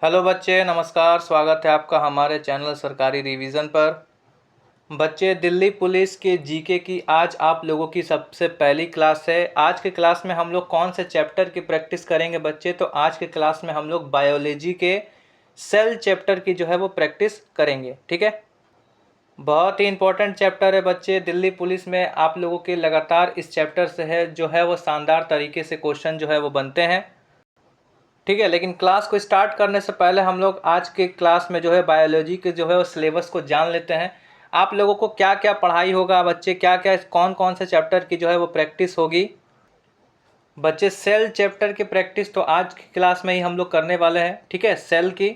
Hello बच्चे, नमस्कार। स्वागत है आपका हमारे चैनल सरकारी रिवीजन पर। बच्चे, दिल्ली पुलिस के जीके की आज आप लोगों की सबसे पहली क्लास है। आज के क्लास में हम लोग कौन से चैप्टर की प्रैक्टिस करेंगे बच्चे? तो आज के क्लास में हम लोग बायोलॉजी के सेल चैप्टर की जो है वो प्रैक्टिस करेंगे। ठीक है, बहुत ही इंपॉर्टेंट चैप्टर है बच्चे। दिल्ली पुलिस में आप लोगों के लगातार इस चैप्टर से है जो है वो शानदार तरीके से क्वेश्चन जो है वो बनते हैं। ठीक है, लेकिन क्लास को स्टार्ट करने से पहले हम लोग आज के क्लास में जो है बायोलॉजी के जो है वो सिलेबस को जान लेते हैं। आप लोगों को क्या क्या पढ़ाई होगा बच्चे, क्या क्या कौन कौन से चैप्टर की जो है वो प्रैक्टिस होगी बच्चे? सेल चैप्टर की प्रैक्टिस तो आज की क्लास में ही हम लोग करने वाले हैं। ठीक है, सेल की।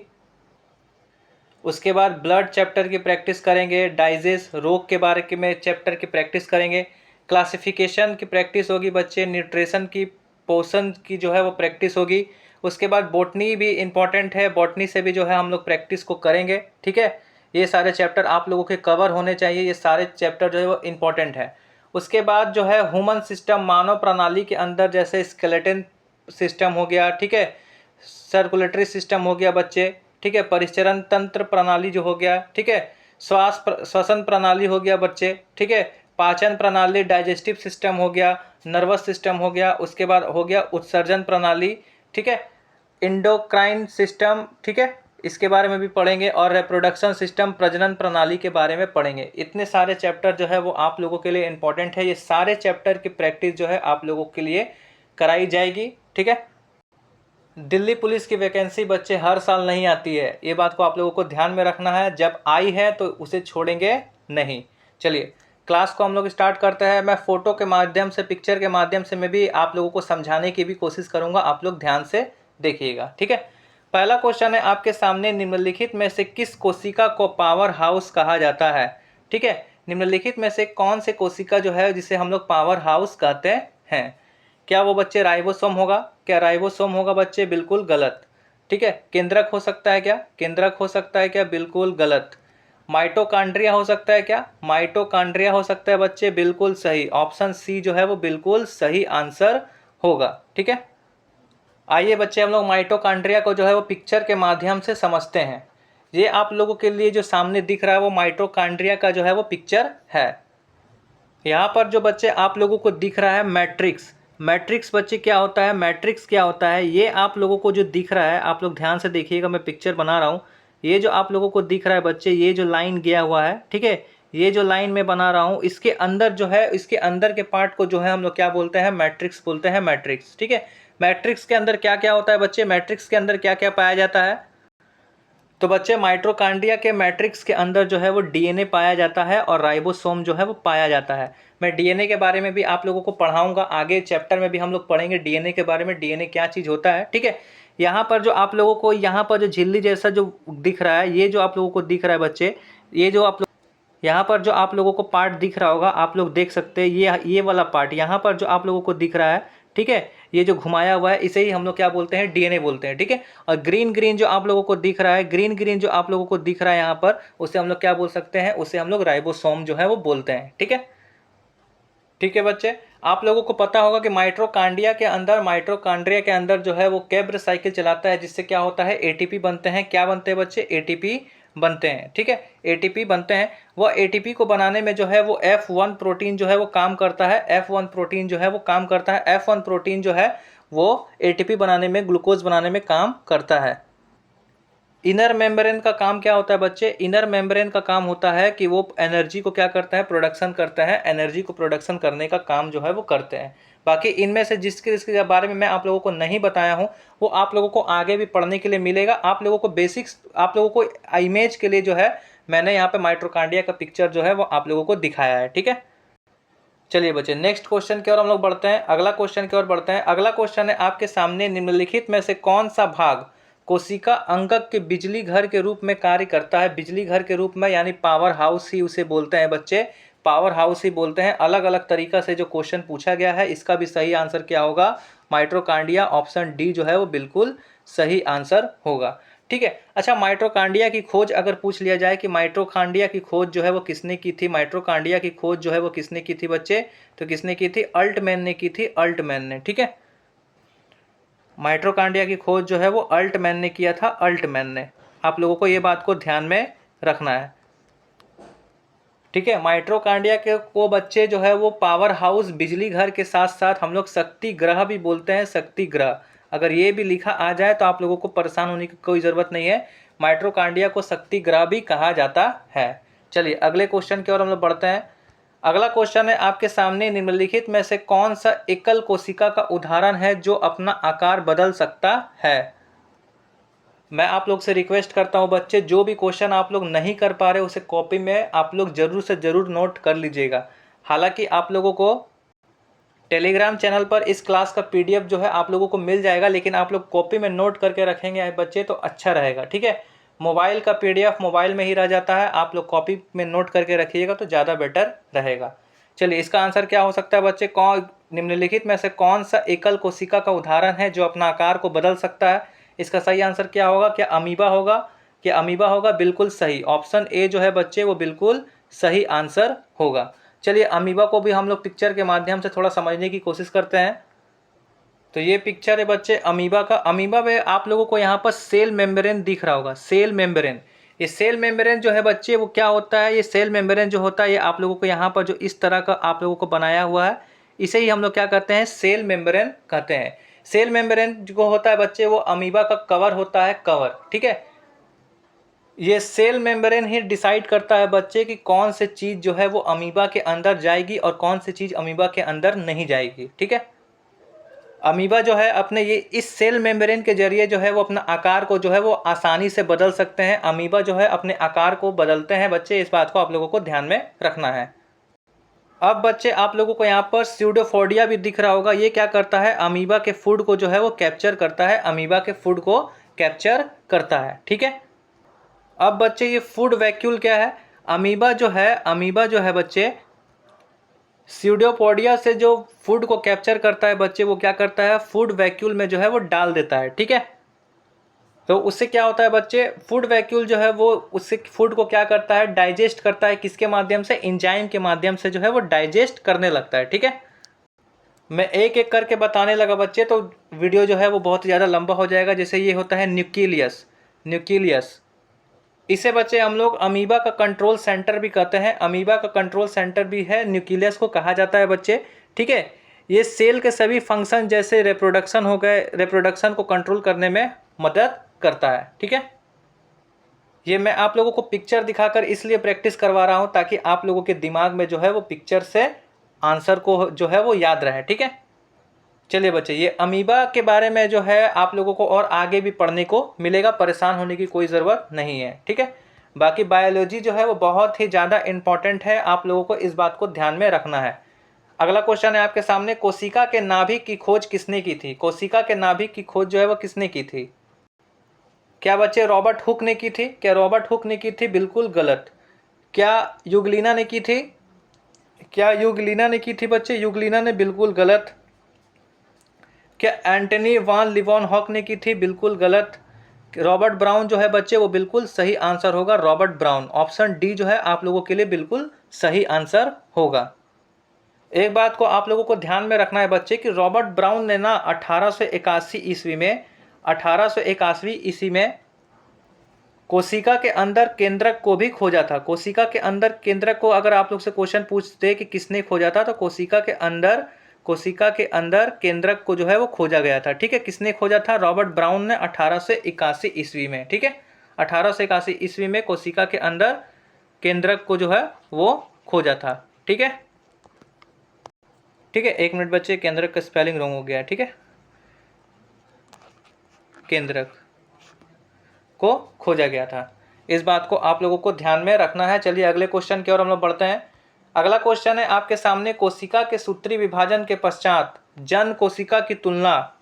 उसके बाद ब्लड चैप्टर की प्रैक्टिस करेंगे, डाइजेस्ट रोग के बारे में चैप्टर की प्रैक्टिस करेंगे, क्लासिफिकेशन की प्रैक्टिस होगी बच्चे, न्यूट्रिशन की, पोषण की जो है वो प्रैक्टिस होगी। उसके बाद बॉटनी भी इम्पॉर्टेंट है, बॉटनी से भी जो है हम लोग प्रैक्टिस को करेंगे। ठीक है, ये सारे चैप्टर आप लोगों के कवर होने चाहिए, ये सारे चैप्टर जो है वो इम्पॉर्टेंट है। उसके बाद जो है ह्यूमन सिस्टम, मानव प्रणाली के अंदर जैसे स्केलेटन सिस्टम हो गया, ठीक है, सर्कुलेटरी सिस्टम हो गया बच्चे, ठीक है, परिचरण तंत्र प्रणाली जो हो गया, ठीक है, श्वसन प्रणाली हो गया बच्चे, ठीक है, पाचन प्रणाली, डाइजेस्टिव सिस्टम हो गया, नर्वस सिस्टम हो गया, उसके बाद हो गया उत्सर्जन प्रणाली, ठीक है, इंडोक्राइन सिस्टम, ठीक है, इसके बारे में भी पढ़ेंगे, और रिप्रोडक्शन सिस्टम, प्रजनन प्रणाली के बारे में पढ़ेंगे। इतने सारे चैप्टर जो है वो आप लोगों के लिए इंपॉर्टेंट है। ये सारे चैप्टर की प्रैक्टिस जो है आप लोगों के लिए कराई जाएगी। ठीक है, दिल्ली पुलिस की वैकेंसी बच्चे हर साल नहीं आती है, ये बात को आप लोगों को ध्यान में रखना है। जब आई है तो उसे छोड़ेंगे नहीं। चलिए क्लास को हम लोग स्टार्ट करते हैं। मैं फ़ोटो के माध्यम से, पिक्चर के माध्यम से मैं भी आप लोगों को समझाने की भी कोशिश करूंगा, आप लोग ध्यान से देखिएगा। ठीक है, पहला क्वेश्चन है आपके सामने, निम्नलिखित में से किस कोशिका को पावर हाउस कहा जाता है? ठीक है, निम्नलिखित में से कौन से कोशिका जो है जिसे हम लोग पावर हाउस कहते हैं? क्या वो बच्चे राइबोसोम होगा? क्या राइबोसोम होगा बच्चे? बिल्कुल गलत। ठीक है, केंद्रक हो सकता है क्या? केंद्रक हो सकता है क्या? बिल्कुल गलत। माइटोकांड्रिया हो सकता है क्या? माइटोकांड्रिया हो सकता है बच्चे, बिल्कुल सही। ऑप्शन सी जो है वो बिल्कुल सही आंसर होगा। ठीक है, आइए बच्चे हम लोग माइटोकांड्रिया को जो है वो पिक्चर के माध्यम से समझते हैं। ये आप लोगों के लिए जो सामने दिख रहा है वो माइटोकांड्रिया का जो है वो पिक्चर है। यहाँ पर जो बच्चे आप लोगों को दिख रहा है मैट्रिक्स, मैट्रिक्स बच्चे क्या होता है? मैट्रिक्स क्या होता है? ये आप लोगों को जो दिख रहा है, आप लोग ध्यान से देखिएगा, मैं पिक्चर बना रहा हूँ। ये जो आप लोगों को दिख रहा है बच्चे, ये जो लाइन गया हुआ है, ठीक है, ये जो लाइन मैं बना रहा हूँ, इसके अंदर जो है, इसके अंदर के पार्ट को जो है हम लोग क्या बोलते हैं? मैट्रिक्स बोलते हैं, मैट्रिक्स। ठीक है, मैट्रिक्स के अंदर क्या क्या होता है बच्चे? मैट्रिक्स के अंदर क्या क्या पाया जाता है? तो बच्चे माइटोकांड्रिया के मैट्रिक्स के अंदर जो है वो डीएनए पाया जाता है और राइबोसोम जो है वो पाया जाता है। मैं डीएनए के बारे में भी आप लोगों को पढ़ाऊंगा, आगे चैप्टर में भी हम लोग पढ़ेंगे डीएनए के बारे में, डीएनए क्या चीज़ होता है। ठीक है, यहाँ पर जो आप लोगों को, यहाँ पर जो झिल्ली जैसा जो दिख रहा है, ये जो आप लोगों को दिख रहा है बच्चे, ये जो आप लोग यहाँ पर जो आप लोगों को पार्ट दिख रहा होगा, आप लोग देख सकते हैं, ये वाला पार्ट यहाँ पर जो आप लोगों को दिख रहा है, ठीक है, ये जो घुमाया हुआ है, इसे ही हम लोग क्या बोलते हैं? डीएनए बोलते हैं। ठीक है, और ग्रीन ग्रीन जो आप लोगों को दिख रहा है, ग्रीन ग्रीन जो आप लोगों को दिख रहा है यहाँ पर, उसे हम लोग क्या बोल सकते हैं? उसे हम लोग राइबोसोम जो है वो बोलते हैं। ठीक है, ठीक है बच्चे, आप लोगों को पता होगा कि माइटोकांड्रिया के अंदर, माइटोकांड्रिया के अंदर जो है वो कैब्र साइकिल चलाता है, जिससे क्या होता है? एटीपी बनते हैं। क्या बनते हैं बच्चे? एटीपी बनते हैं। ठीक है, एटीपी बनते हैं। वह एटीपी को बनाने में जो है वो F1 प्रोटीन जो है वो काम करता है। F1 प्रोटीन जो है वो काम करता है। F1 प्रोटीन जो है वो एटीपी बनाने में, ग्लूकोज बनाने में काम करता है। इनर मेम्ब्रेन का काम क्या होता है बच्चे? इनर मेम्ब्रेन का काम होता है कि वो एनर्जी को क्या करता है? प्रोडक्शन करता है। एनर्जी को प्रोडक्शन करने का काम जो है वो करते हैं। बाकी इनमें से जिसके बारे में मैं आप लोगों को नहीं बताया हूँ, वो आप लोगों को आगे भी पढ़ने के लिए मिलेगा। आप लोगों को बेसिक्स, आप लोगों को इमेज के लिए जो है मैंने यहाँ पे माइटोकांड्रिया का पिक्चर जो है वो आप लोगों को दिखाया है। ठीक है, चलिए बच्चे नेक्स्ट क्वेश्चन की ओर हम लोग बढ़ते हैं, अगला क्वेश्चन की ओर बढ़ते हैं। अगला क्वेश्चन है आपके सामने, निम्नलिखित में से कौन सा भाग कोशिका अंगक के बिजली घर के रूप में कार्य करता है? बिजली घर के रूप में, यानी पावर हाउस ही उसे बोलते हैं बच्चे, पावर हाउस ही बोलते हैं। अलग अलग तरीका से जो क्वेश्चन पूछा गया है, इसका भी सही आंसर क्या होगा? माइटोकांड्रिया, ऑप्शन डी जो है वो बिल्कुल सही आंसर होगा। ठीक है, अच्छा, माइटोकांड्रिया की खोज अगर पूछ लिया जाए कि माइटोकांड्रिया की खोज जो है वो किसने की थी? माइटोकांड्रिया की खोज जो है वो किसने की थी बच्चे? तो किसने की थी? अल्टमैन ने की थी, अल्टमैन ने। ठीक है, माइटोकॉन्ड्रिया की खोज जो है वो अल्टमैन ने किया था, अल्टमैन ने। आप लोगों को ये बात को ध्यान में रखना है, ठीक है। माइटोकॉन्ड्रिया के को बच्चे जो है वो पावर हाउस, बिजली घर के साथ साथ हम लोग शक्ति ग्रह भी बोलते हैं, शक्ति ग्रह। अगर ये भी लिखा आ जाए तो आप लोगों को परेशान होने की कोई ज़रूरत नहीं है, माइटोकॉन्ड्रिया को शक्ति ग्रह भी कहा जाता है। चलिए अगले क्वेश्चन की ओर हम लोग बढ़ते हैं। अगला क्वेश्चन है आपके सामने, निम्नलिखित में से कौन सा एकल कोशिका का उदाहरण है जो अपना आकार बदल सकता है। मैं आप लोग से रिक्वेस्ट करता हूं बच्चे, जो भी क्वेश्चन आप लोग नहीं कर पा रहे उसे कॉपी में आप लोग जरूर से जरूर नोट कर लीजिएगा। हालांकि आप लोगों को टेलीग्राम चैनल पर इस क्लास का पीडीएफ जो है आप लोगों को मिल जाएगा, लेकिन आप लोग कॉपी में नोट करके रखेंगे बच्चे तो अच्छा रहेगा, ठीक है। मोबाइल का पीडीएफ मोबाइल में ही रह जाता है, आप लोग कॉपी में नोट करके रखिएगा तो ज़्यादा बेटर रहेगा। चलिए इसका आंसर क्या हो सकता है बच्चे, कौन निम्नलिखित में से कौन सा एकल कोशिका का उदाहरण है जो अपना आकार को बदल सकता है। इसका सही आंसर क्या होगा, क्या अमीबा होगा, क्या अमीबा होगा, बिल्कुल सही। ऑप्शन ए जो है बच्चे वो बिल्कुल सही आंसर होगा। चलिए अमीबा को भी हम लोग पिक्चर के माध्यम से थोड़ा समझने की कोशिश करते हैं। तो ये पिक्चर है बच्चे अमीबा का। अमीबा में आप लोगों को यहाँ पर सेल मेम्ब्रेन दिख रहा होगा, सेल मेम्ब्रेन। ये सेल मेम्ब्रेन जो है बच्चे वो क्या होता है, ये सेल मेम्ब्रेन जो होता है ये आप लोगों को यहाँ पर जो इस तरह का आप लोगों को बनाया हुआ है, इसे ही हम लोग क्या कहते हैं, सेल मेम्ब्रेन कहते हैं। सेल मेम्ब्रेन जो होता है बच्चे वो अमीबा का कवर होता है, कवर, ठीक है। ये सेल मेम्ब्रेन ही डिसाइड करता है बच्चे कि कौन से चीज़ जो है वो अमीबा के अंदर जाएगी और कौन सी चीज़ अमीबा के अंदर नहीं जाएगी, ठीक है। अमीबा जो है अपने ये इस सेल मेम्ब्रेन के जरिए जो है वो अपना आकार को जो है वो आसानी से बदल सकते हैं। अमीबा जो है अपने आकार को बदलते हैं बच्चे, इस बात को आप लोगों को ध्यान में रखना है। अब बच्चे आप लोगों को यहाँ पर स्यूडोफोडिया भी दिख रहा होगा। ये क्या करता है, अमीबा के फूड को जो है वो कैप्चर करता है, अमीबा के फूड को कैप्चर करता है, ठीक है। अब बच्चे ये फूड वैक्यूल क्या है, अमीबा जो है बच्चे स्यूडोपोडिया से जो फूड को कैप्चर करता है बच्चे वो क्या करता है, फूड वैक्यूल में जो है वो डाल देता है, ठीक है। तो उससे क्या होता है बच्चे, फूड वैक्यूल जो है वो उससे फूड को क्या करता है, डाइजेस्ट करता है। किसके माध्यम से, एंजाइम के माध्यम से जो है वो डाइजेस्ट करने लगता है, ठीक है। मैं एक एक करके बताने लगा बच्चे तो वीडियो जो है वो बहुत ज़्यादा लंबा हो जाएगा। जैसे ये होता है न्यूक्लियस, न्यूक्लियस इसे बच्चे हम लोग अमीबा का कंट्रोल सेंटर भी कहते हैं, अमीबा का कंट्रोल सेंटर भी है, न्यूक्लियस को कहा जाता है बच्चे, ठीक है। ये सेल के सभी फंक्शन जैसे रिप्रोडक्शन हो गए, रिप्रोडक्शन को कंट्रोल करने में मदद करता है, ठीक है। ये मैं आप लोगों को पिक्चर दिखाकर इसलिए प्रैक्टिस करवा रहा हूँ ताकि आप लोगों के दिमाग में जो है वो पिक्चर से आंसर को जो है वो याद रहे, ठीक है। चलिए बच्चे ये अमीबा के बारे में जो है आप लोगों को और आगे भी पढ़ने को मिलेगा, परेशान होने की कोई ज़रूरत नहीं है, ठीक है। बाकी बायोलॉजी जो है वो बहुत ही ज़्यादा इम्पॉर्टेंट है, आप लोगों को इस बात को ध्यान में रखना है। अगला क्वेश्चन है आपके सामने, कोशिका के नाभिक की खोज किसने की थी, कोशिका के नाभिक की खोज जो है वो किसने की थी। क्या बच्चे रॉबर्ट हुक ने की थी, क्या रॉबर्ट हुक ने की थी, बिल्कुल गलत। क्या यूग्लिना ने की थी, क्या यूग्लिना ने की थी बच्चे, यूग्लिना ने, बिल्कुल गलत। क्या एंटनी वान लिवॉन हॉक ने की थी, बिल्कुल गलत। रॉबर्ट ब्राउन जो है बच्चे वो बिल्कुल सही आंसर होगा, रॉबर्ट ब्राउन। ऑप्शन डी जो है आप लोगों के लिए बिल्कुल सही आंसर होगा। एक बात को आप लोगों को ध्यान में रखना है बच्चे कि रॉबर्ट ब्राउन ने ना 1881 ईस्वी में 1881 ईस्वी में कोशिका के अंदर केंद्रक को भी खोजा था। कोशिका के अंदर केंद्रक को अगर आप लोग से क्वेश्चन पूछते कि किसने खोजा था तो कोशिका के अंदर केंद्रक को जो है वो खोजा गया था, ठीक है। किसने खोजा था, रॉबर्ट ब्राउन ने 1881 ईस्वी में, ठीक है। 1881 ईस्वी में कोशिका के अंदर केंद्रक को जो है वो खोजा था, ठीक है। ठीक है, एक मिनट बच्चे, केंद्रक का स्पेलिंग रॉन्ग हो गया है, ठीक है। केंद्रक को खोजा गया था, इस बात को आप लोगों को ध्यान में रखना है। चलिए अगले क्वेश्चन की ओर हम लोग बढ़ते हैं। अगला क्वेश्चन है आपके सामने, कोशिका के सूत्री विभाजन के पश्चात जन कोशिका की तुलना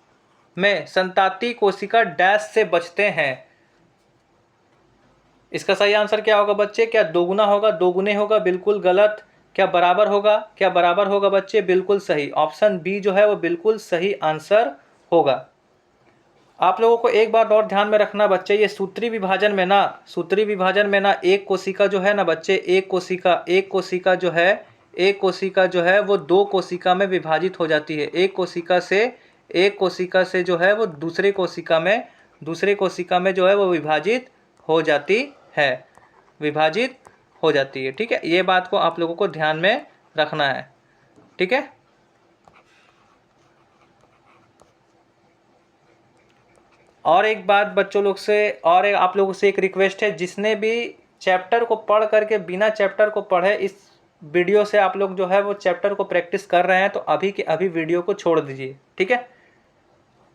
में संताती कोशिका डैश से बचते हैं। इसका सही आंसर क्या होगा बच्चे, क्या दोगुना होगा, दोगुने होगा, बिल्कुल गलत। क्या बराबर होगा, क्या बराबर होगा बच्चे, बिल्कुल सही। ऑप्शन बी जो है वो बिल्कुल सही आंसर होगा। आप लोगों को एक बात और ध्यान में रखना बच्चे, ये सूत्री विभाजन में ना एक कोशिका जो है ना बच्चे, एक कोशिका जो है वो दो कोशिका में विभाजित हो जाती है। एक कोशिका से एक कोशिका से जो है वो दूसरे कोशिका में जो है वो विभाजित हो जाती है, विभाजित हो जाती है। ठीक है, ये बात को आप लोगों को ध्यान में रखना है। ठीक है, और एक बात बच्चों लोग से, और एक आप लोगों से एक रिक्वेस्ट है, जिसने भी चैप्टर को पढ़ करके बिना चैप्टर को पढ़े इस वीडियो से आप लोग जो है वो चैप्टर को प्रैक्टिस कर रहे हैं, तो अभी के अभी वीडियो को छोड़ दीजिए। ठीक है,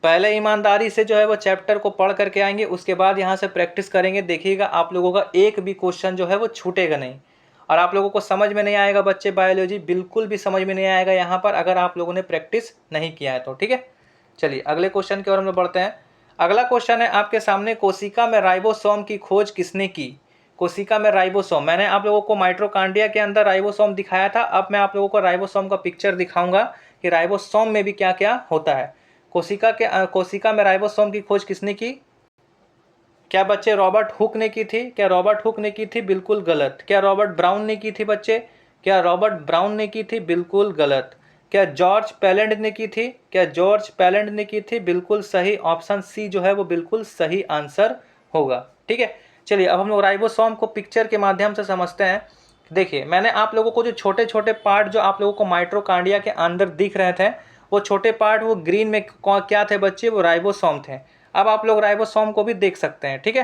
पहले ईमानदारी से जो है वो चैप्टर को पढ़ करके आएंगे, उसके बाद यहाँ से प्रैक्टिस करेंगे। देखिएगा आप लोगों का एक भी क्वेश्चन जो है वो छूटेगा नहीं, और आप लोगों को समझ में नहीं आएगा बच्चे, बायोलॉजी बिल्कुल भी समझ में नहीं आएगा यहाँ पर, अगर आप लोगों ने प्रैक्टिस नहीं किया है तो। ठीक है, चलिए अगले क्वेश्चन की ओर हम लोग बढ़ते हैं। अगला क्वेश्चन है आपके सामने, कोशिका में राइबोसोम की खोज किसने की? कोशिका में राइबोसोम, मैंने आप लोगों को माइटोकॉन्ड्रिया के अंदर राइबोसोम दिखाया था, अब मैं आप लोगों को राइबोसोम का पिक्चर दिखाऊंगा कि राइबोसोम में भी क्या क्या होता है। कोशिका में राइबोसोम की खोज किसने की? क्या बच्चे रॉबर्ट हुक ने की थी? क्या रॉबर्ट हुक ने की थी? बिल्कुल गलत। क्या रॉबर्ट ब्राउन ने की थी बच्चे? क्या रॉबर्ट ब्राउन ने की थी? बिल्कुल गलत। क्या जॉर्ज पैलेंड ने की थी? क्या जॉर्ज पैलेंड ने की थी? बिल्कुल सही, ऑप्शन सी जो है वो बिल्कुल सही आंसर होगा। ठीक है, चलिए अब हम लोग राइबोसोम को पिक्चर के माध्यम से समझते हैं। देखिए, मैंने आप लोगों को जो छोटे छोटे पार्ट जो आप लोगों को माइटोकॉन्ड्रिया के अंदर दिख रहे थे, वो छोटे पार्ट वो ग्रीन में क्या थे बच्चे? वो राइबोसोम थे। अब आप लोग राइबोसोम को भी देख सकते हैं। ठीक है,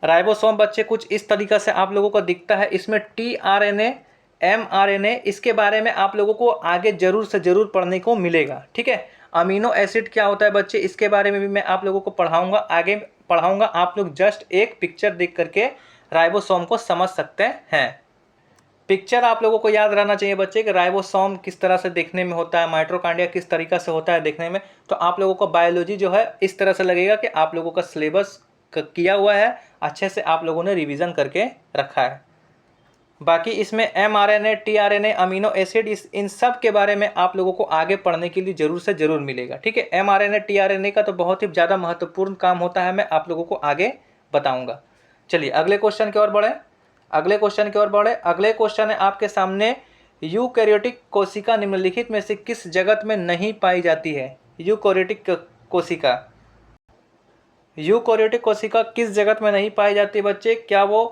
राइबोसोम बच्चे कुछ इस तरीका से आप लोगों को दिखता है। इसमें टीआरएनए, एमआरएनए, इसके बारे में आप लोगों को आगे जरूर से जरूर पढ़ने को मिलेगा। ठीक है, अमीनो एसिड क्या होता है बच्चे, इसके बारे में भी मैं आप लोगों को पढ़ाऊंगा, आगे पढ़ाऊंगा। आप लोग जस्ट एक पिक्चर देख करके राइबोसोम को समझ सकते हैं। पिक्चर आप लोगों को याद रहना चाहिए बच्चे कि राइबोसोम किस तरह से देखने में होता है, माइटोकॉन्ड्रिया किस तरीका से होता है देखने में, तो आप लोगों को बायोलॉजी जो है इस तरह से लगेगा कि आप लोगों का सिलेबस किया हुआ है, अच्छे से आप लोगों ने रिवीजन करके रखा है। बाकी इसमें एमआरएनए, टीआरएनए, अमीनो एसिड, इन सब के बारे में आप लोगों को आगे पढ़ने के लिए जरूर से जरूर मिलेगा। ठीक है, एमआरएनए टीआरएनए का तो बहुत ही ज़्यादा महत्वपूर्ण काम होता है, मैं आप लोगों को आगे बताऊंगा। चलिए अगले क्वेश्चन की ओर बढ़े। अगले क्वेश्चन है आपके सामने, यूकैरियोटिक कोशिका निम्नलिखित में से किस जगत में नहीं पाई जाती है? यूकैरियोटिक कोशिका किस जगत में नहीं पाई जाती बच्चे? क्या वो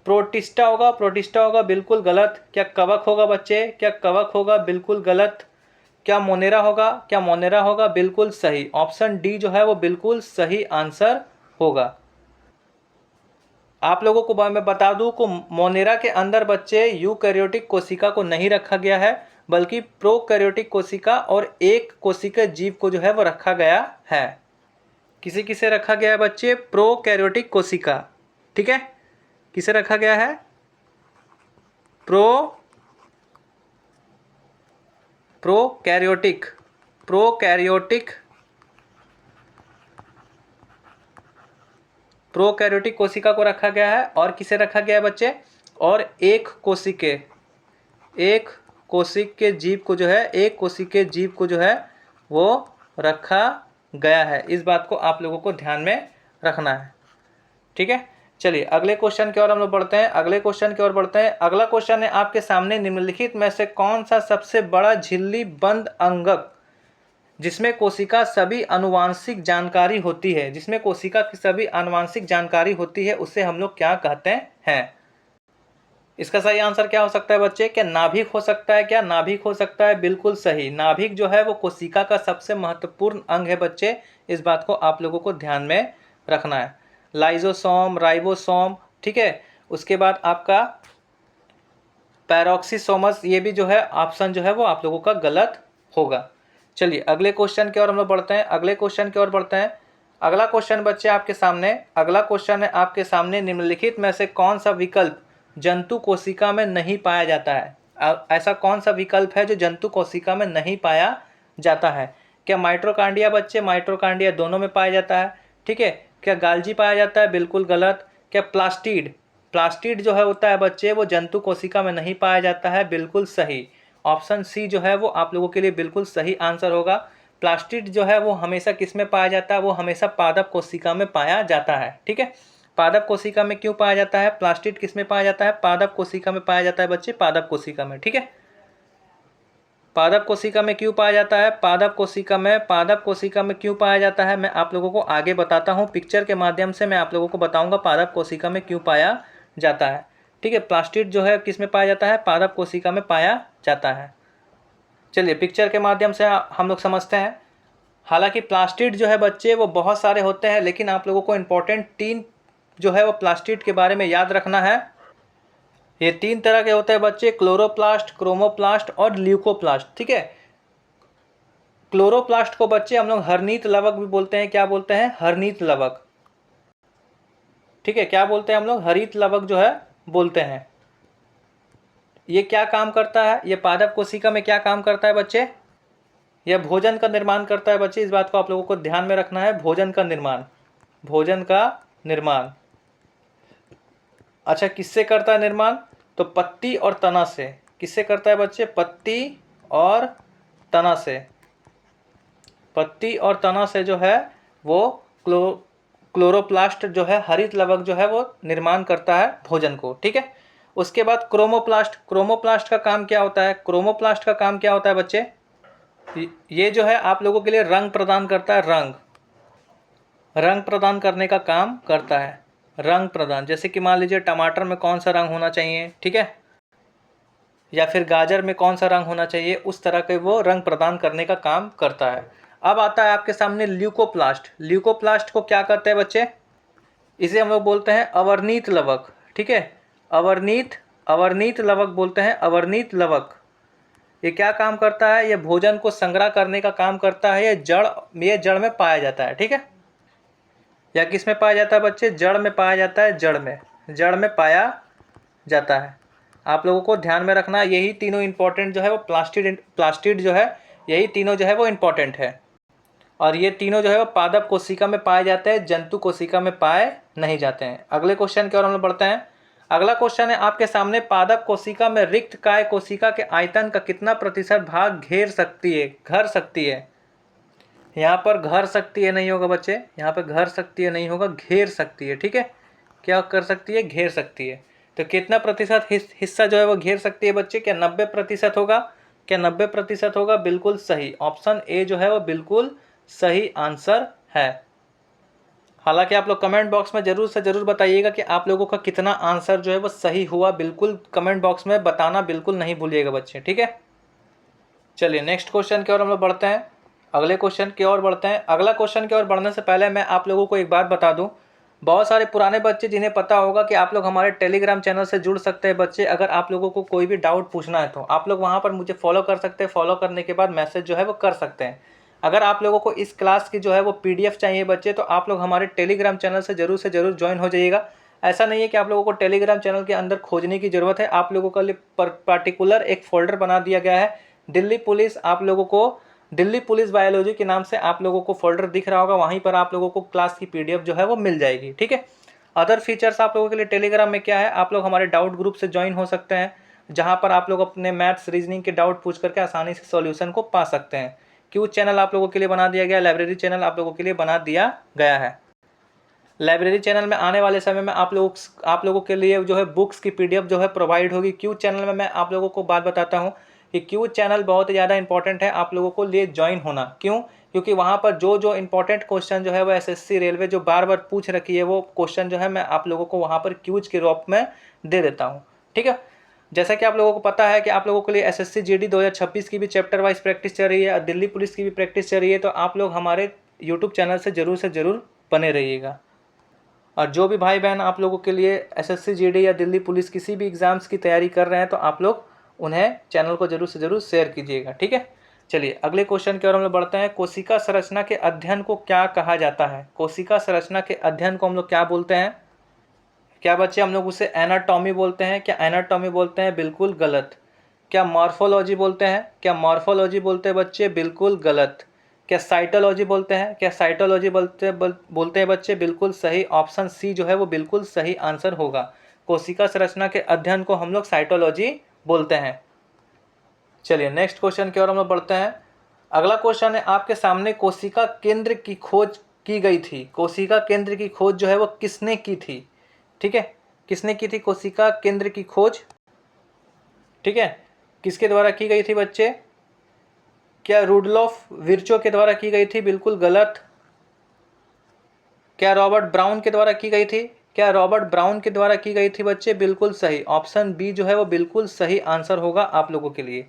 प्रोटिस्टा होगा? प्रोटिस्टा होगा? बिल्कुल गलत। क्या कवक होगा बच्चे? क्या कवक होगा? बिल्कुल गलत। क्या मोनेरा होगा? क्या मोनेरा होगा? बिल्कुल सही, ऑप्शन डी जो है वो बिल्कुल सही आंसर होगा। आप लोगों को मैं बता दूं को मोनेरा के अंदर बच्चे यूकैरियोटिक कोशिका को नहीं रखा गया है, बल्कि प्रोकैरियोटिक कोशिका और एक कोशिका जीव को जो है वो रखा गया है। किसे किसे रखा गया है बच्चे? प्रोकैरियोटिक कोशिका। ठीक है, किसे रखा गया है? प्रोकैरियोटिक प्रोकैरियोटिक कोशिका को रखा गया है। और किसे रखा गया है बच्चे? और एक कोशिके जीव को जो है वो रखा गया है। इस बात को आप लोगों को ध्यान में रखना है। ठीक है, चलिए अगले क्वेश्चन की ओर हम लोग बढ़ते हैं। अगला क्वेश्चन है आपके सामने, निम्नलिखित में से कौन सा सबसे बड़ा झिल्ली बंद अंगक जिसमें कोशिका सभी आनुवांशिक जानकारी होती है, उसे हम लोग क्या कहते हैं? इसका सही आंसर क्या हो सकता है बच्चे? क्या नाभिक हो सकता है? क्या नाभिक हो सकता है? बिल्कुल सही, नाभिक जो है वो कोशिका का सबसे महत्वपूर्ण अंग है बच्चे। इस बात को आप लोगों को ध्यान में रखना है। लाइजोसोम, राइबोसोम, ठीक है, उसके बाद आपका पैरोक्सीसोमस, ये भी जो है ऑप्शन जो है वो आप लोगों का गलत होगा। चलिए अगले क्वेश्चन की ओर हम लोग बढ़ते हैं। अगला क्वेश्चन बच्चे आपके सामने, अगला क्वेश्चन है आपके सामने, निम्नलिखित में से कौन सा विकल्प जंतु कोशिका में नहीं पाया जाता है? ऐसा कौन सा विकल्प है जो जंतु कोशिका में नहीं पाया जाता है? क्या माइटोकॉन्ड्रिया बच्चे? माइटोकॉन्ड्रिया दोनों में पाया जाता है। ठीक है, क्या गाल्जी पाया जाता है? बिल्कुल गलत। क्या प्लास्टिड जो है होता है बच्चे वो जंतु कोशिका में नहीं पाया जाता है? बिल्कुल सही, ऑप्शन सी जो है वो आप लोगों के लिए बिल्कुल सही आंसर होगा। प्लास्टिड जो है वो हमेशा किस में पाया जाता है? वो हमेशा पादप कोशिका में पाया जाता है। ठीक है, पादप कोशिका में क्यों पाया जाता है? प्लास्टिड किस में पाया जाता है? पादप कोशिका में पाया जाता है बच्चे, पादप कोशिका में। ठीक है, पादप कोशिका में क्यों पाया जाता है? पादप कोशिका में क्यों पाया जाता है मैं आप लोगों को आगे बताता हूँ। पिक्चर के माध्यम से मैं आप लोगों को बताऊंगा पादप कोशिका में क्यों पाया जाता है। ठीक है, प्लास्टिड जो है किस में पाया जाता है? पादप कोशिका में पाया जाता है। चलिए पिक्चर के माध्यम से हम लोग समझते हैं। हालांकि प्लास्टिड जो है बच्चे वो बहुत सारे होते हैं, लेकिन आप लोगों को इंपॉर्टेंट 3 जो है वो प्लास्टिड के बारे में याद रखना है। ये 3 तरह के होते हैं बच्चे, क्लोरोप्लास्ट, क्रोमोप्लास्ट और ल्यूकोप्लास्ट। ठीक है, क्लोरोप्लास्ट को बच्चे हम लोग हरनीत लवक भी बोलते हैं। क्या बोलते हैं? हरनीत लवक। ठीक है, क्या बोलते हैं हम लोग? हरित लवक जो है बोलते हैं। ये क्या काम करता है? ये पादप कोशिका में क्या काम करता है बच्चे? यह भोजन का निर्माण करता है बच्चे। इस बात को आप लोगों को ध्यान में रखना है, भोजन का निर्माण, भोजन का निर्माण। अच्छा, किससे करता है निर्माण? तो पत्ती और तना से। किससे करता है बच्चे? पत्ती और तना से। पत्ती और तना से जो है वो क्लोरोप्लास्ट जो है, हरित लवक जो है वो निर्माण करता है भोजन को। ठीक है, उसके बाद क्रोमोप्लास्ट। क्रोमोप्लास्ट का काम क्या होता है? क्रोमोप्लास्ट का काम क्या होता है बच्चे? ये जो है आप लोगों के लिए रंग प्रदान करता है। रंग प्रदान करने का काम करता है। रंग प्रदान, जैसे कि मान लीजिए टमाटर में कौन सा रंग होना चाहिए, ठीक है, या फिर गाजर में कौन सा रंग होना चाहिए, उस तरह के वो रंग प्रदान करने का काम करता है। अब आता है आपके सामने ल्यूकोप्लास्ट। ल्यूकोप्लास्ट को क्या करते हैं बच्चे? इसे हम लोग बोलते हैं अवर्णीत लवक। ठीक है, अवर्णीत लवक बोलते हैं, अवर्णीत लवक। ये क्या काम करता है? ये भोजन को संग्रह करने का काम करता है। ये जड़ में पाया जाता है। ठीक है, या किस में पाया जाता है बच्चे? जड़ में पाया जाता है। जड़ में पाया जाता है। आप लोगों को ध्यान में रखना, यही तीनों इंपॉर्टेंट जो है वो प्लास्टिड जो है, यही तीनों जो है वो इंपॉर्टेंट है। और ये तीनों जो है वो पादप कोशिका में पाए जाते हैं, जंतु कोशिका में पाए नहीं जाते हैं। अगले क्वेश्चन की ओर हम लोग बढ़ते हैं। अगला क्वेश्चन है आपके सामने, पादप कोशिका में रिक्त काय कोशिका के आयतन का कितना प्रतिशत भाग घर सकती है। यहाँ पर घर सकती है नहीं होगा बच्चे, यहाँ पर घर सकती है नहीं होगा, घेर सकती है। ठीक है, क्या कर सकती है? घेर सकती है। तो कितना प्रतिशत हिस्सा जो है वो घेर सकती है बच्चे? क्या 90% होगा? क्या 90% होगा? बिल्कुल सही, ऑप्शन ए जो है वो बिल्कुल सही आंसर है। हालांकि आप लोग कमेंट बॉक्स में जरूर से जरूर बताइएगा कि आप लोगों का कितना आंसर जो है वो सही हुआ। बिल्कुल कमेंट बॉक्स में बताना बिल्कुल नहीं भूलिएगा बच्चे। ठीक है, चलिए नेक्स्ट क्वेश्चन की ओर हम लोग बढ़ते हैं। अगले क्वेश्चन की ओर बढ़ते हैं। अगला क्वेश्चन की ओर बढ़ने से पहले मैं आप लोगों को एक बात बता दूं, बहुत सारे पुराने बच्चे जिन्हें पता होगा कि आप लोग हमारे टेलीग्राम चैनल से जुड़ सकते हैं बच्चे। अगर आप लोगों को कोई भी डाउट पूछना है तो आप लोग वहां पर मुझे फॉलो कर सकते हैं। फॉलो करने के बाद मैसेज जो है वो कर सकते हैं। अगर आप लोगों को इस क्लास की जो है वो PDF चाहिए बच्चे, तो आप लोग हमारे टेलीग्राम चैनल से जरूर ज्वाइन हो जाइएगा। ऐसा नहीं है कि आप लोगों को टेलीग्राम चैनल के अंदर खोजने की ज़रूरत है। आप लोगों के लिए पर्टिकुलर एक फोल्डर बना दिया गया है, दिल्ली पुलिस। आप लोगों को दिल्ली पुलिस बायोलॉजी के नाम से आप लोगों को फोल्डर दिख रहा होगा, वहीं पर आप लोगों को क्लास की PDF जो है वो मिल जाएगी। ठीक है, अदर फीचर्स आप लोगों के लिए टेलीग्राम में क्या है, आप लोग हमारे डाउट ग्रुप से ज्वाइन हो सकते हैं, जहां पर आप लोग अपने मैथ्स रीजनिंग के डाउट पूछ करके आसानी से सॉल्यूशन को पा सकते हैं। क्यों चैनल आप लोगों के लिए बना दिया गया, लाइब्रेरी चैनल आप लोगों के लिए बना दिया गया है। लाइब्रेरी चैनल में आने वाले समय में आप लोगों के लिए जो है बुक्स की PDF जो है प्रोवाइड होगी। क्यों चैनल में मैं आप लोगों को बात बताता हूँ कि क्यों चैनल बहुत ज़्यादा इंपॉर्टेंट है आप लोगों को लिए ज्वाइन होना। क्यों? क्योंकि वहाँ पर जो इंपॉर्टेंट क्वेश्चन जो है वो SSC रेलवे जो बार बार पूछ रखी है, वो क्वेश्चन जो है मैं आप लोगों को वहाँ पर क्यूज के रूप में दे देता हूँ। ठीक है, जैसा कि आप लोगों को पता है कि आप लोगों के लिए SSC GD 2026 की भी चैप्टर वाइज प्रैक्टिस चल रही है और दिल्ली पुलिस की भी प्रैक्टिस चल रही है। तो आप लोग हमारे यूट्यूब चैनल से ज़रूर बने रहिएगा। और जो भी भाई बहन आप लोगों के लिए SSC GD या दिल्ली पुलिस किसी भी एग्ज़ाम्स की तैयारी कर रहे हैं, तो आप लोग उन्हें चैनल को जरूर से जरूर शेयर कीजिएगा। ठीक है, चलिए अगले क्वेश्चन की ओर हम लोग बढ़ते हैं। कोशिका संरचना के अध्ययन को क्या कहा जाता है? कोशिका संरचना के अध्ययन को हम लोग क्या बोलते हैं? क्या बच्चे हम लोग उसे एनाटॉमी बोलते हैं? क्या एनाटॉमी बोलते हैं? बिल्कुल गलत। क्या मॉर्फोलॉजी बोलते हैं? क्या मॉर्फोलॉजी बोलते हैं बच्चे? बिल्कुल गलत। क्या साइटोलॉजी बोलते हैं? क्या साइटोलॉजी बोलते हैं बच्चे? बिल्कुल सही, ऑप्शन सी जो है वो बिल्कुल सही आंसर होगा। कोशिका संरचना के अध्ययन को हम लोग साइटोलॉजी बोलते हैं। चलिए नेक्स्ट क्वेश्चन की ओर हम लोग बढ़ते हैं। अगला क्वेश्चन है आपके सामने, कोशिका केंद्र की खोज की गई थी। कोशिका केंद्र की खोज जो है वो किसने की थी? ठीक है, किसने की थी कोशिका केंद्र की खोज? ठीक है, किसके द्वारा की गई थी बच्चे? क्या रुडोल्फ विर्चो के द्वारा की गई थी? बिल्कुल गलत। क्या रॉबर्ट ब्राउन के द्वारा की गई थी? क्या रॉबर्ट ब्राउन के द्वारा की गई थी बच्चे? बिल्कुल सही, ऑप्शन बी जो है वो बिल्कुल सही आंसर होगा आप लोगों के लिए।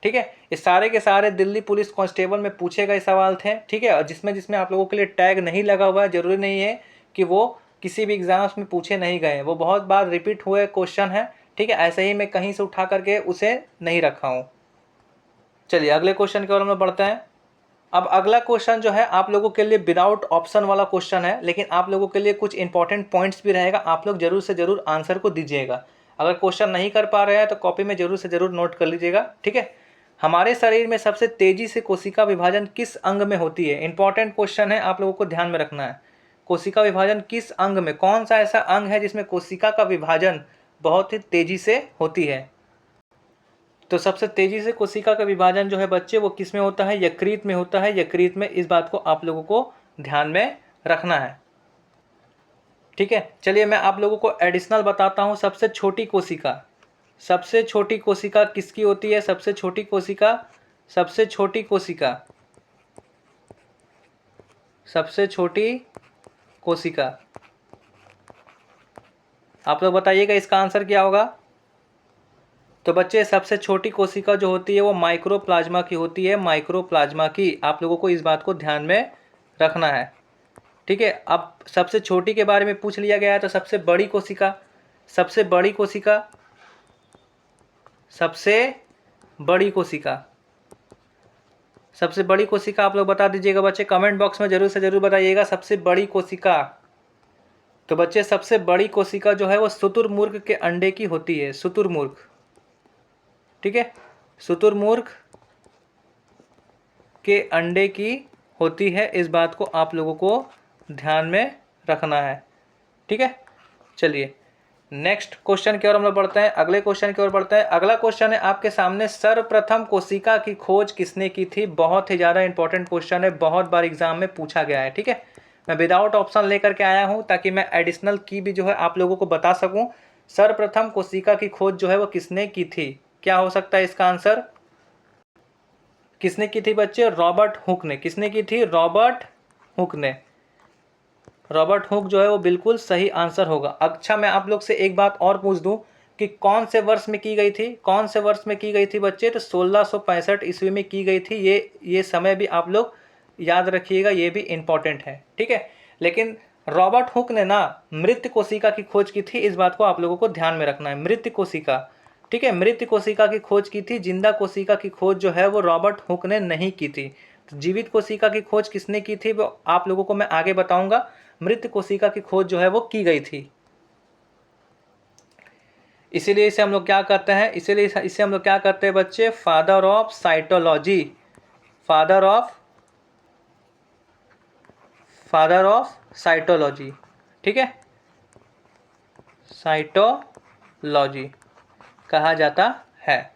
ठीक है, ये सारे के सारे दिल्ली पुलिस कांस्टेबल में पूछे गए सवाल थे। ठीक है, और जिसमें जिसमें आप लोगों के लिए टैग नहीं लगा हुआ है, जरूरी नहीं है कि वो किसी भी एग्जाम्स में पूछे नहीं गए, वो बहुत बार रिपीट हुए क्वेश्चन है। ठीक है, ऐसे ही मैं कहीं से उठा करके उसे नहीं रखा हूँ। चलिए अगले क्वेश्चन की ओर हम लोग बढ़ते हैं। अब अगला क्वेश्चन जो है आप लोगों के लिए विदाउट ऑप्शन वाला क्वेश्चन है, लेकिन आप लोगों के लिए कुछ इंपॉर्टेंट पॉइंट्स भी रहेगा, आप लोग जरूर से जरूर आंसर को दीजिएगा। अगर क्वेश्चन नहीं कर पा रहे हैं तो कॉपी में जरूर से जरूर नोट कर लीजिएगा। ठीक है, हमारे शरीर में सबसे तेजी से कोशिका विभाजन किस अंग में होती है? इंपॉर्टेंट क्वेश्चन है, आप लोगों को ध्यान में रखना है। कोशिका विभाजन किस अंग में, कौन सा ऐसा अंग है जिसमें कोशिका का विभाजन बहुत ही तेजी से होती है? तो सबसे तेजी से कोशिका का विभाजन जो है बच्चे वो किस में होता है? यकृत में होता है, यकृत में। इस बात को आप लोगों को ध्यान में रखना है। ठीक है, चलिए मैं आप लोगों को एडिशनल बताता हूँ। सबसे छोटी कोशिका, सबसे छोटी कोशिका किसकी होती है? सबसे छोटी कोशिका, सबसे छोटी कोशिका, सबसे छोटी कोशिका, आप लोग बताइएगा इसका आंसर क्या होगा? तो बच्चे सबसे छोटी कोशिका जो होती है वो माइक्रोप्लाज्मा की होती है, माइक्रोप्लाज्मा की। आप लोगों को इस बात को ध्यान में रखना है। ठीक है, अब सबसे छोटी के बारे में पूछ लिया गया है, तो सबसे बड़ी कोशिका, सबसे बड़ी कोशिका, सबसे बड़ी कोशिका, सबसे बड़ी कोशिका आप लोग बता दीजिएगा बच्चे, कमेंट बॉक्स में जरूर से जरूर बताइएगा सबसे बड़ी कोशिका। तो बच्चे सबसे बड़ी कोशिका जो है वो शुतुरमुर्ग के अंडे की होती है, शुतुरमुर्ग। ठीक है, शुतुरमुर्ग के अंडे की होती है, इस बात को आप लोगों को ध्यान में रखना है। ठीक है, चलिए नेक्स्ट क्वेश्चन की ओर हम लोग बढ़ते हैं, अगले क्वेश्चन की ओर बढ़ते हैं। अगला क्वेश्चन है आपके सामने, सर्वप्रथम कोशिका की खोज किसने की थी? बहुत ही ज़्यादा इंपॉर्टेंट क्वेश्चन है, बहुत बार एग्जाम में पूछा गया है। ठीक है, मैं विदाउट ऑप्शन लेकर के आया हूँ ताकि मैं एडिशनल की भी जो है आप लोगों को बता सकूँ। सर्वप्रथम कोशिका की खोज जो है वो किसने की थी? क्या हो सकता है इसका आंसर? किसने की थी बच्चे? रॉबर्ट हुक ने। किसने की थी? रॉबर्ट हुक ने। रॉबर्ट हुक जो है वो बिल्कुल सही आंसर होगा। अच्छा मैं आप लोग से एक बात और पूछ दूं कि कौन से वर्ष में की गई थी? कौन से वर्ष में की गई थी बच्चे? तो 1665 ईस्वी में की गई थी। ये समय भी आप लोग याद रखिएगा, ये भी इम्पॉर्टेंट है। ठीक है, लेकिन रॉबर्ट हुक ने ना मृत कोशिका की खोज की थी, इस बात को आप लोगों को ध्यान में रखना है। मृत कोशिका, ठीक है, मृत कोशिका की खोज की थी, जिंदा कोशिका की खोज जो है वो रॉबर्ट हुक ने नहीं की थी। तो जीवित कोशिका की खोज किसने की थी वो आप लोगों को मैं आगे बताऊंगा। मृत कोशिका की खोज जो है वो की गई थी। इसीलिए इसे हम लोग क्या करते हैं, इसीलिए इसे हम लोग क्या करते हैं बच्चे? Father of cytology, father of cytology. ठीक है, साइटोलॉजी कहा जाता है।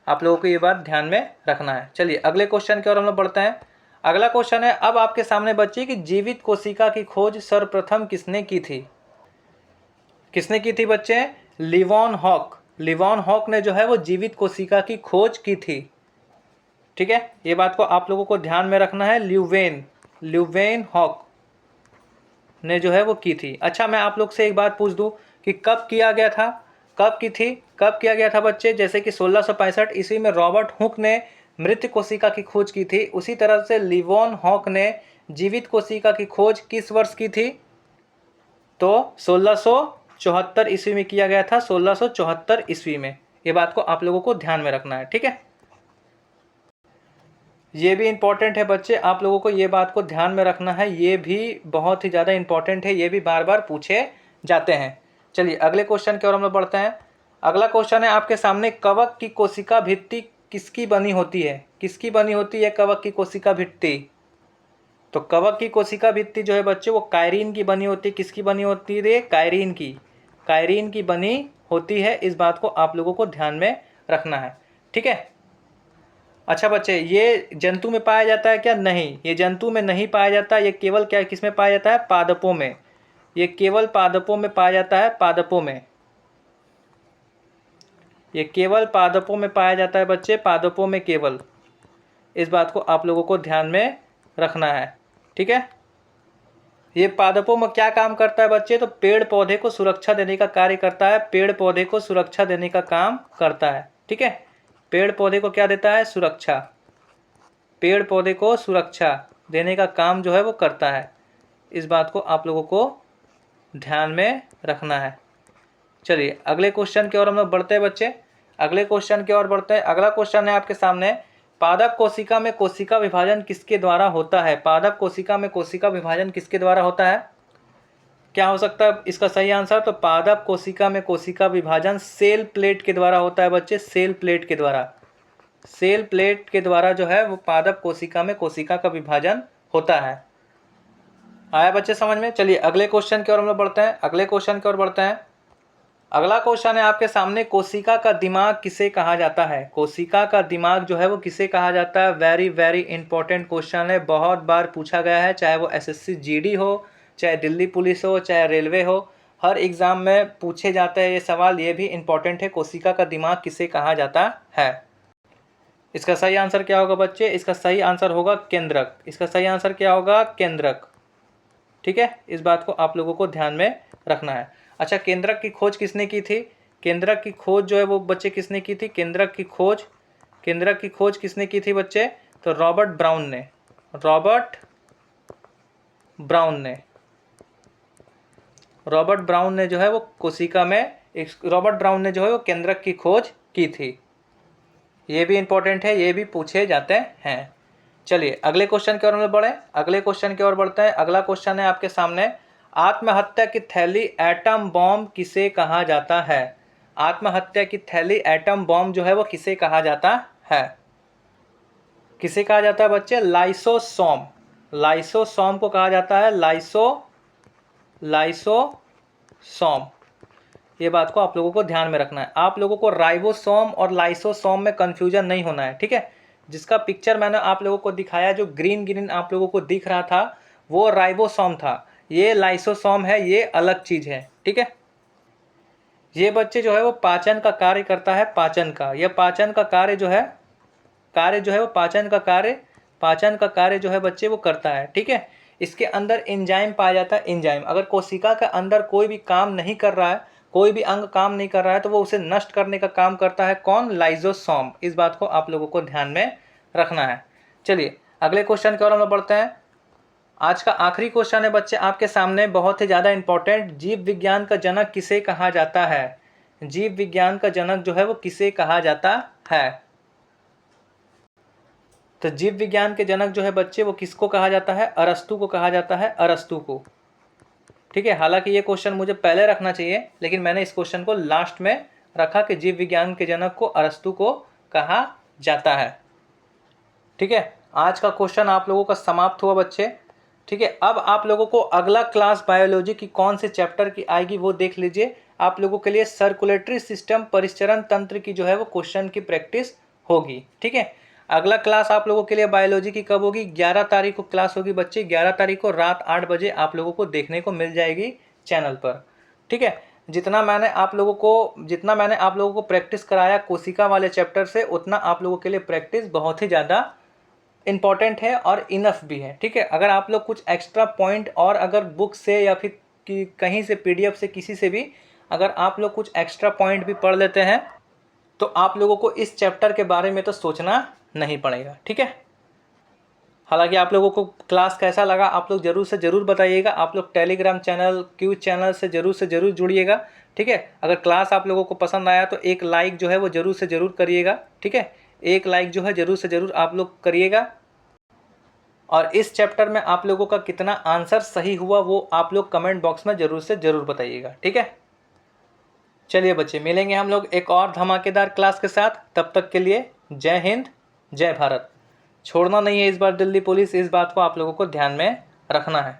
आप लोगों को ये बात ध्यान में रखना है। चलिए अगले क्वेश्चन की ओर हम लोग बढ़ते हैं। अगला क्वेश्चन है अब आपके सामने बच्चे की जीवित कोशिका की खोज सर्वप्रथम किसने की थी? किसने की थी बच्चे? लिवॉन हॉक। लिवॉन हॉक ने जो है वो जीवित कोशिका की खोज की थी। ठीक है, ये बात को आप लोगों को ध्यान में रखना है। ल्यूवेन हॉक ने जो है वो की थी। अच्छा मैं आप लोग से एक बात पूछ दूं कि कब किया गया था? कब की थी? कब किया गया था बच्चे? जैसे कि 1665 ईस्वी में रॉबर्ट हुक ने मृत कोशिका की खोज की थी, उसी तरह से लिवॉन हॉक ने जीवित कोशिका की खोज किस वर्ष की थी? तो 1674 ईस्वी में किया गया था, 1674 ईस्वी में। ये बात को आप लोगों को ध्यान में रखना है। ठीक है, ये भी इंपॉर्टेंट है बच्चे, आप लोगों को ये बात को ध्यान में रखना है, ये भी बहुत ही ज़्यादा इंपॉर्टेंट है, ये भी बार बार पूछे जाते हैं। चलिए अगले क्वेश्चन की ओर हम लोग बढ़ते हैं। अगला क्वेश्चन है आपके सामने, कवक की कोशिका भित्ति किसकी बनी होती है? किसकी बनी होती है कवक की कोशिका भित्ति? तो कवक की कोशिका भित्ति जो है बच्चे वो कायरीन की बनी होती है। किसकी बनी होती है? कायरीन की। कायरीन की बनी होती है, इस बात को आप लोगों को ध्यान में रखना है। ठीक है, अच्छा बच्चे ये जंतु में पाया जाता है क्या? नहीं, ये जंतु में नहीं पाया जाता, ये केवल क्या किस में पाया जाता है? पादपों में। ये केवल पादपों में पाया जाता है, पादपों में। ये केवल पादपों में पाया जाता है बच्चे, पादपों में केवल। इस बात को आप लोगों को ध्यान में रखना है। ठीक है, ये पादपों में क्या काम करता है बच्चे? तो पेड़ पौधे को सुरक्षा देने का कार्य करता है, पेड़ पौधे को सुरक्षा देने का काम करता है। ठीक है, पेड़ पौधे को क्या देता है? सुरक्षा। पेड़ पौधे को सुरक्षा देने का काम जो है वो करता है। इस बात को आप लोगों को ध्यान में रखना है। चलिए अगले क्वेश्चन की ओर हम लोग बढ़ते हैं बच्चे, अगले क्वेश्चन की ओर बढ़ते हैं। अगला क्वेश्चन है आपके सामने, पादप कोशिका में कोशिका विभाजन किसके द्वारा होता है? पादप कोशिका में कोशिका विभाजन किसके द्वारा होता है? क्या हो सकता है इसका सही आंसर? तो पादप कोशिका में कोशिका विभाजन सेल प्लेट के द्वारा होता है बच्चे, सेल प्लेट के द्वारा। सेल प्लेट के द्वारा जो है वो पादप कोशिका में कोशिका का विभाजन होता है। आया बच्चे समझ में? चलिए अगले क्वेश्चन की ओर हम लोग बढ़ते हैं, अगले क्वेश्चन की ओर बढ़ते हैं। अगला क्वेश्चन है आपके सामने, कोशिका का दिमाग किसे कहा जाता है? कोशिका का दिमाग जो है वो किसे कहा जाता है? वेरी वेरी इंपॉर्टेंट क्वेश्चन है, बहुत बार पूछा गया है, चाहे वो एसएससी जीडी हो, चाहे दिल्ली पुलिस हो, चाहे रेलवे हो, हर एग्जाम में पूछे जाते हैं ये सवाल। ये भी इंपॉर्टेंट है, कोशिका का दिमाग किसे कहा जाता है? इसका सही आंसर क्या होगा बच्चे? इसका सही आंसर होगा केंद्रक। इसका सही आंसर क्या होगा? केंद्रक। ठीक है, इस बात को आप लोगों को ध्यान में रखना है। अच्छा, केंद्रक की खोज किसने की थी? केंद्रक की खोज जो है वो बच्चे किसने की थी? केंद्रक की खोज किसने की थी बच्चे? तो रॉबर्ट ब्राउन ने। रॉबर्ट ब्राउन ने जो है वो कोशिका में, रॉबर्ट ब्राउन ने जो है वो केंद्रक की खोज की थी। ये भी इंपॉर्टेंट है, ये भी पूछे जाते हैं। चलिए अगले क्वेश्चन की ओर हम बढ़े, अगले क्वेश्चन की ओर बढ़ते हैं। अगला क्वेश्चन है आपके सामने, आत्महत्या की थैली एटम बॉम्ब किसे कहा जाता है? आत्महत्या की थैली एटम बॉम्ब जो है वो किसे कहा जाता है? किसे कहा जाता है बच्चे? लाइसोसोम। लाइसोसोम को कहा जाता है लाइसोसोम। ये बात को आप लोगों को ध्यान में रखना है। आप लोगों को राइबोसोम और लाइसोसोम में कंफ्यूजन नहीं होना है। ठीक है, जिसका पिक्चर मैंने आप लोगों को दिखाया, जो ग्रीन ग्रीन आप लोगों को दिख रहा था, वो राइबोसोम था। ये लाइसोसोम है, ये अलग चीज है। ठीक है, ये बच्चे जो है वो पाचन का कार्य करता है, पाचन का। यह पाचन का कार्य जो है वो पाचन का कार्य जो है बच्चे वो करता है। ठीक है, इसके अंदर एंजाइम पाया जाता है। एंजाइम अगर कोशिका के अंदर कोई भी काम नहीं कर रहा है, कोई भी अंग काम नहीं कर रहा है, तो वो उसे नष्ट करने का काम करता है। कौन? लाइसोसोम। इस बात को आप लोगों को ध्यान में रखना है। चलिए अगले क्वेश्चन की ओर हम लोग बढ़ते हैं। आज का आखिरी क्वेश्चन है बच्चे आपके सामने, बहुत ही ज़्यादा इंपॉर्टेंट। जीव विज्ञान का जनक किसे कहा जाता है? जीव विज्ञान का जनक जो है वो किसे कहा जाता है? तो जीव विज्ञान के जनक जो है बच्चे वो किसको कहा जाता है? अरस्तु को कहा जाता है, अरस्तु को। ठीक है, हालांकि ये क्वेश्चन मुझे पहले रखना चाहिए, लेकिन मैंने इस क्वेश्चन को लास्ट में रखा कि जीव विज्ञान के जनक को अरस्तु को कहा जाता है। ठीक है, आज का क्वेश्चन आप लोगों का समाप्त हुआ बच्चे। ठीक है, अब आप लोगों को अगला क्लास बायोलॉजी की कौन से चैप्टर की आएगी वो देख लीजिए। आप लोगों के लिए सर्कुलेटरी सिस्टम, परिचरण तंत्र की जो है वो क्वेश्चन की प्रैक्टिस होगी। ठीक है, अगला क्लास आप लोगों के लिए बायोलॉजी की कब होगी? 11 तारीख को क्लास होगी बच्चे। 11 तारीख को रात 8 बजे आप लोगों को देखने को मिल जाएगी चैनल पर। ठीक है, जितना मैंने आप लोगों को प्रैक्टिस कराया कोशिका वाले चैप्टर से, उतना आप लोगों के लिए प्रैक्टिस बहुत ही ज़्यादा इंपॉर्टेंट है और इनफ भी है। ठीक है, अगर आप लोग कुछ एक्स्ट्रा पॉइंट, और अगर बुक से या फिर कहीं से PDF से किसी से भी अगर आप लोग कुछ एक्स्ट्रा पॉइंट भी पढ़ लेते हैं, तो आप लोगों को इस चैप्टर के बारे में तो सोचना नहीं पड़ेगा। ठीक है, हालांकि आप लोगों को क्लास कैसा लगा आप लोग जरूर से ज़रूर बताइएगा। आप लोग टेलीग्राम चैनल, क्यूज चैनल से ज़रूर जुड़िएगा। ठीक है, अगर क्लास आप लोगों को पसंद आया तो एक लाइक जो है वो ज़रूर से ज़रूर करिएगा। ठीक है, एक लाइक जो है ज़रूर से ज़रूर आप लोग करिएगा। और इस चैप्टर में आप लोगों का कितना आंसर सही हुआ वो आप लोग कमेंट बॉक्स में ज़रूर से ज़रूर बताइएगा। ठीक है, चलिए बच्चे, मिलेंगे हम लोग एक और धमाकेदार क्लास के साथ। तब तक के लिए जय हिंद, जय भारत। छोड़ना नहीं है इस बार दिल्ली पुलिस, इस बात को आप लोगों को ध्यान में रखना है।